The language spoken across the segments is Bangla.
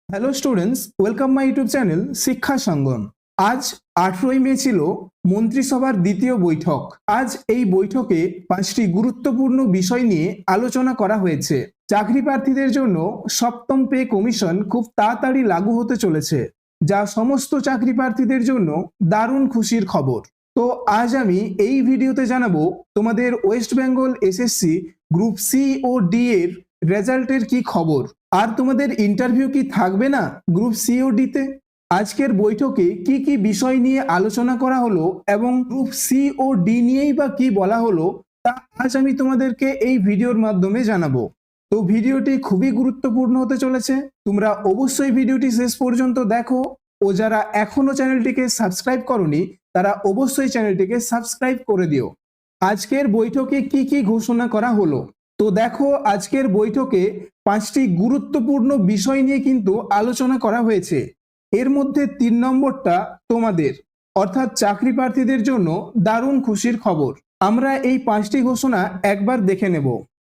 Hello students, welcome my YouTube channel শিক্ষা সঙ্গম। আজ 18ই মে ছিল মন্ত্রিসভার দ্বিতীয় বৈঠক। আজ এই বৈঠকে 5টি গুরুত্বপূর্ণ বিষয় নিয়ে আলোচনা করা হয়েছে। চাকরি প্রার্থীদের জন্য সপ্তম পে কমিশন খুব তাড়াতাড়ি লাগু হতে চলেছে, যা সমস্ত চাকরি প্রার্থীদের জন্য দারুণ খুশির খবর। তো আজ আমি এই ভিডিওতে জানাবো তোমাদের West Bengal SSC group C ও ডি এর রেজাল্টের কি খবর, আর তোমাদের ইন্টারভিউ কি থাকবে না গ্রুপ সি ও ডি তে। আজকের বৈঠকে কি কি বিষয় নিয়ে আলোচনা করা হলো এবং গ্রুপ সি ও ডি নিয়েই বা কি বলা হলো, তা আজ আমি তোমাদেরকে এই ভিডিওর মাধ্যমে জানাবো। তো ভিডিওটি খুবই গুরুত্বপূর্ণ হতে চলেছে, তোমরা অবশ্যই ভিডিওটি শেষ পর্যন্ত দেখো। ও যারা এখনো চ্যানেলটিকে সাবস্ক্রাইব করনি তারা অবশ্যই চ্যানেলটিকে সাবস্ক্রাইব করে দিও। আজকের বৈঠকে কি কি ঘোষণা করা হলো, তো দেখো আজকের বৈঠকে 5টি গুরুত্বপূর্ণ বিষয় নিয়ে কিন্তু আলোচনা করা হয়েছে। এর মধ্যে 3 নম্বরটা তোমাদের অর্থাৎ চাকরি প্রার্থীদের জন্য দারুণ খুশির খবর। আমরা এই 5টি ঘোষণা একবার দেখে নেব।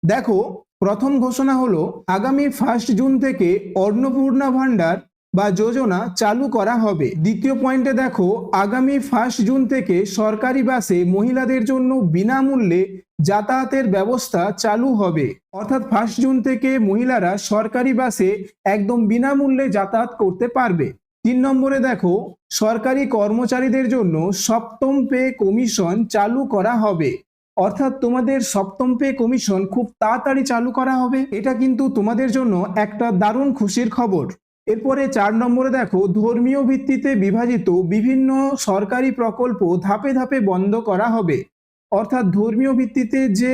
দেখো, প্রথম ঘোষণা হলো আগামী 1 জুন থেকে অন্নপূর্ণা ভান্ডার বা যোজনা চালু করা হবে। দ্বিতীয় পয়েন্টে দেখো, আগামী 1 জুন থেকে সরকারি বাসে মহিলাদের জন্য বিনামূল্যে যাতায়াতের ব্যবস্থা চালু হবে। অর্থাৎ 1 জুন থেকে মহিলারা সরকারি বাসে একদম বিনামূল্যে যাতায়াত করতে পারবে। 3 নম্বরে দেখো, সরকারি কর্মচারীদের জন্য সপ্তম পে কমিশন চালু করা হবে। অর্থাৎ তোমাদের সপ্তম পে কমিশন খুব তাড়াতাড়ি চালু করা হবে। এটা কিন্তু তোমাদের জন্য একটা দারুণ খুশির খবর। এরপরে 4 নম্বরে দেখো, ধর্মীয় ভিত্তিতে বিভাজিত বিভিন্ন সরকারি প্রকল্প ধাপে ধাপে বন্ধ করা হবে। অর্থাৎ ধর্মীয় ভিত্তিতে যে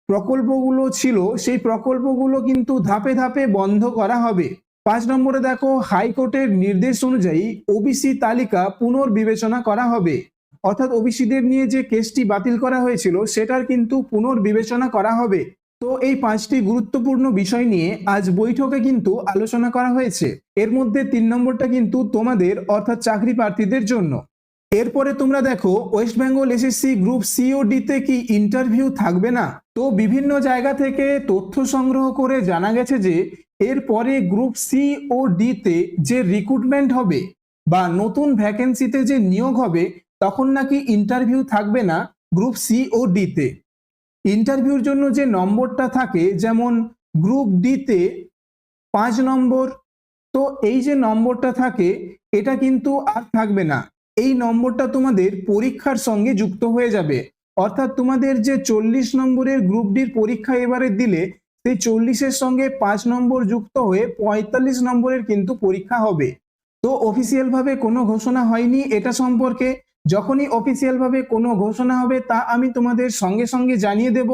প্রকল্পগুলো ছিল সেই প্রকল্পগুলো কিন্তু ধাপে ধাপে বন্ধ করা হবে। 5 নম্বরে দেখো, হাইকোর্টের নির্দেশ অনুযায়ী ওবিসি তালিকা পুনর্বিবেচনা করা হবে। অর্থাৎ ওবিসিদের নিয়ে যে কেসটি বাতিল করা হয়েছিল সেটার কিন্তু পুনর্বিবেচনা করা হবে। তো এই 5টি গুরুত্বপূর্ণ বিষয় নিয়ে আজ বৈঠকে কিন্তু আলোচনা করা হয়েছে। এর মধ্যে 3 নম্বরটা কিন্তু তোমাদের অর্থাৎ চাকরি প্রার্থীদের জন্য। এরপরে তোমরা দেখো, West Bengal SSC group C ও ডি তে কি ইন্টারভিউ থাকবে না। তো বিভিন্ন জায়গা থেকে তথ্য সংগ্রহ করে জানা গেছে যে এরপরে গ্রুপ সি ও ডি তে যে রিক্রুটমেন্ট হবে বা নতুন ভ্যাকেন্সিতে যে নিয়োগ হবে তখন নাকি ইন্টারভিউ থাকবে না গ্রুপ সি ও ডি তে। ইন্টারভিউর জন্য যে নম্বরটা থাকে, যেমন গ্রুপ ডি তে 5 নম্বর, তো এই যে নম্বরটা থাকে এটা কিন্তু আর থাকবে না। এই নম্বরটা তোমাদের পরীক্ষার সঙ্গে যুক্ত হয়ে যাবে। অর্থাৎ তোমাদের যে 40 নম্বরের গ্রুপ ডির পরীক্ষা এবারে দিলে সেই 40-এর সঙ্গে 5 নম্বর যুক্ত হয়ে 45 নম্বরের কিন্তু পরীক্ষা হবে। তো অফিসিয়াল ভাবে কোনো ঘোষণা হয়নি এটা সম্পর্কে। যখনই অফিসিয়াল ভাবে কোনো ঘোষণা হবে তা আমি তোমাদের সঙ্গে সঙ্গে জানিয়ে দেব।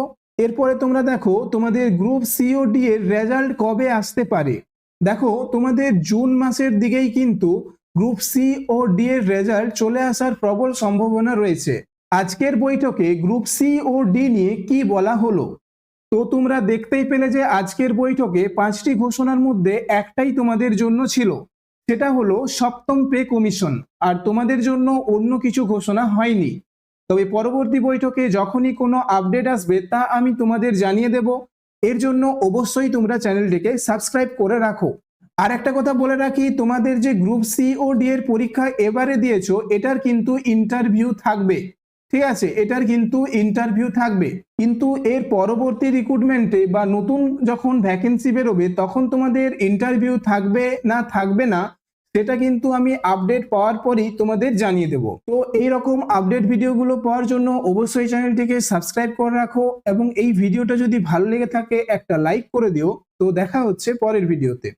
এরপরে তোমরা দেখো, তোমাদের গ্রুপ সি ও ডি এর রেজাল্ট কবে আসতে পারে। দেখো, তোমাদের জুন মাসের দিকেই কিন্তু গ্রুপ সি ও ডি এর রেজাল্ট চলে আসার প্রবল সম্ভাবনা রয়েছে। আজকের বৈঠকে গ্রুপ সি ও ডি নিয়ে কি বলা হলো, তো তোমরা দেখতেই পেলে যে আজকের বৈঠকে 5টি ঘোষণার মধ্যে একটাই তোমাদের জন্য ছিল, সেটা হলো সপ্তম পে কমিশন। আর তোমাদের জন্য অন্য কিছু ঘোষণা হয়নি। তবে পরবর্তী বৈঠকে যখনই কোনো আপডেট আসবে তা আমি তোমাদের জানিয়ে দেব। এর জন্য অবশ্যই তোমরা চ্যানেলটিকে সাবস্ক্রাইব করে রাখো। আর একটা কথা বলে রাখি, তোমাদের যে গ্রুপ সি ও ডি এর পরীক্ষা এবারে দিয়েছো এটার কিন্তু ইন্টারভিউ থাকবে। ঠিক আছে, এটার কিন্তু ইন্টারভিউ থাকবে, কিন্তু এর পরবর্তী রিক্রুটমেন্টে বা নতুন যখন ভ্যাকেন্সি বেরোবে তখন তোমাদের ইন্টারভিউ থাকবে না থাকবে না সেটা কিন্তু আমি আপডেট পাওয়ার পরই তোমাদের জানিয়ে দেব। তো এইরকম আপডেট ভিডিওগুলো পাওয়ার জন্য অবশ্যই চ্যানেলটিকে সাবস্ক্রাইব করে রাখো এবং এই ভিডিওটা যদি ভালো লেগে থাকে একটা লাইক করে দিও। তো দেখা হচ্ছে পরের ভিডিওতে।